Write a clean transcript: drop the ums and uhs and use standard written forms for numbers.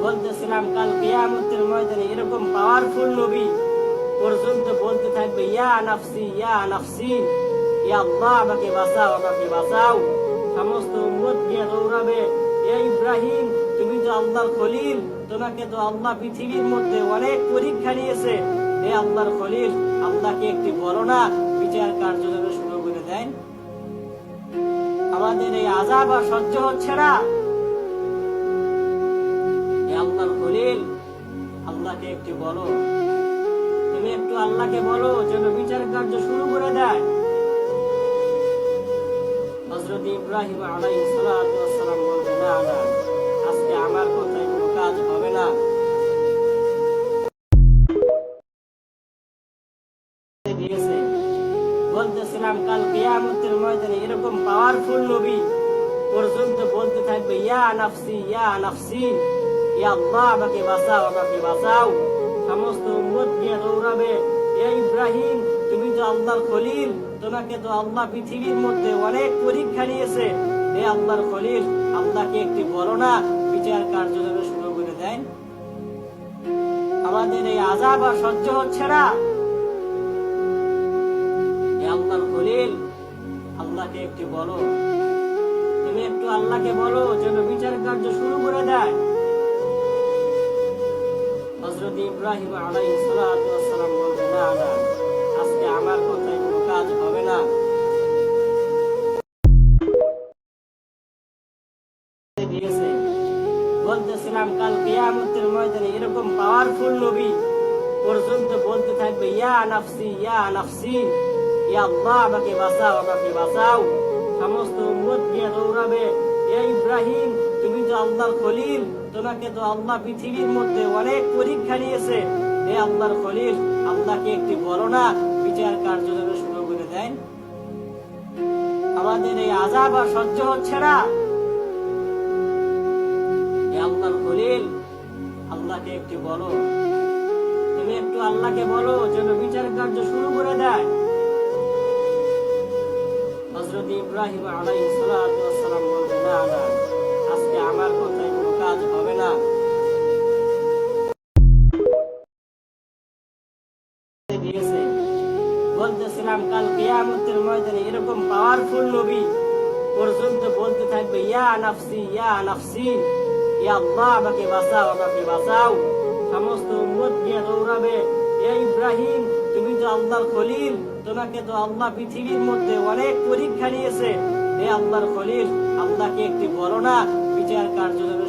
বলতেছিলাম কাল কিয়ামতের ময়দানে এরকম পাওয়ারফুল নবী পর্যন্ত বলতে থাকবে ইয়া নাফসি ইয়া নাফসি, ইয়া আল্লাহ আমাকে বাঁচাও আমাকে বাঁচাও। সমস্ত উম্মত গিয়ে দৌড়াবে, এ ইব্রাহিম তুমি তো আল্লাহর খলিল, তোমাকে তো আল্লাহ পৃথিবীর মধ্যে অনেক পরীক্ষা নিয়েছে, হে আল্লাহর খলিল আল্লাহকে একটি বলো না বিচার কার্য যেন শুরু করে দেন। আমাদের এই আযাব আর সহ্য হচ্ছে না, হে আল্লাহর খলিল আল্লাহকে একটু বলো, তুমি একটু আল্লাহকে বলো যেন বিচার কার্য শুরু করে দেয়। হযরত ইব্রাহিম আলাইহিস সালাতু ওয়াস সালাম বললেন, না না, আজকে আমার কথায় কোনো কাজ হবে না। বলতেছিলাম কাল কিয়ামতের ময়দানে এরকম পাওয়ারফুল নবী পর্যন্ত বলতে থাকবে ইয়া নাফসি ইয়া নাফসি, ইয়া আল্লাহ আমাকে বাঁচাও আমাকে বাঁচাও। সমস্ত উম্মত গিয়ে দৌড়াবে, এ ইব্রাহিম তুমি তো আল্লাহর খলিল, তোমাকে তো আল্লাহ পৃথিবীর মধ্যে অনেক পরীক্ষা নিয়েছে, হে আল্লাহর খলিল আল্লাহকে একটি বলো না বিচার কার্য যেন শুরু করে দেন। আমাদের এই আযাব আর সহ্য হচ্ছে না, হে আল্লাহর খলিল আল্লাহকে একটু বলো, তুমি একটু আল্লাহকে বলো যেন বিচার কার্য শুরু করে দেয়। হযরত ইব্রাহিম আলাইহিস সালাতু ওয়াস সালাম বললেন, না না, আজকে আমার কথায় কোনো কাজ হবে না। বলতেছিলাম কাল কিয়ামতের ময়দানে এরকম পাওয়ারফুল নবী পর্যন্ত বলতে থাকবে ইয়া নাফসি ইয়া নাফসি, ইয়া আল্লাহ আমাকে বাঁচাও আমাকে বাঁচাও। সমস্ত উম্মত গিয়ে দৌড়াবে, এ ইব্রাহিম তুমি তো আল্লাহর খলিল, তোমাকে তো আল্লাহ পৃথিবীর মধ্যে অনেক পরীক্ষা নিয়েছে, হে আল্লাহর খলিল আল্লাহকে একটি বলো না বিচার কার্য যেন শুরু করে দেন। আমাদের এই আযাব আর সহ্য হচ্ছে না, হে আল্লাহর খলিল আল্লাহকে একটু বলো, তুমি একটু আল্লাহকে বলো যেন বিচার কার্য শুরু করে দেয়। হযরত ইব্রাহিম আলাইহিস সালাতু ওয়াস সালাম বললেন, না না, আজকে আমার কথায় কোনো কাজ হবে না। বলতেছিলাম কাল কিয়ামতের ময়দানে এরকম পাওয়ারফুল নবী পর্যন্ত বলতে থাকবে ইয়া নাফসি ইয়া নাফসি, ইয়া আল্লাহ আমাকে বাঁচাও আমাকে বাঁচাও। সমস্ত উম্মত গিয়ে দৌড়াবে, এ ইব্রাহিম তুমি তো আল্লাহর খলিল, তোমাকে তো আল্লাহ পৃথিবীর মধ্যে অনেক পরীক্ষা নিয়েছে, হে আল্লাহর খলিল আল্লাহকে একটি বলো না বিচার কার্য যেন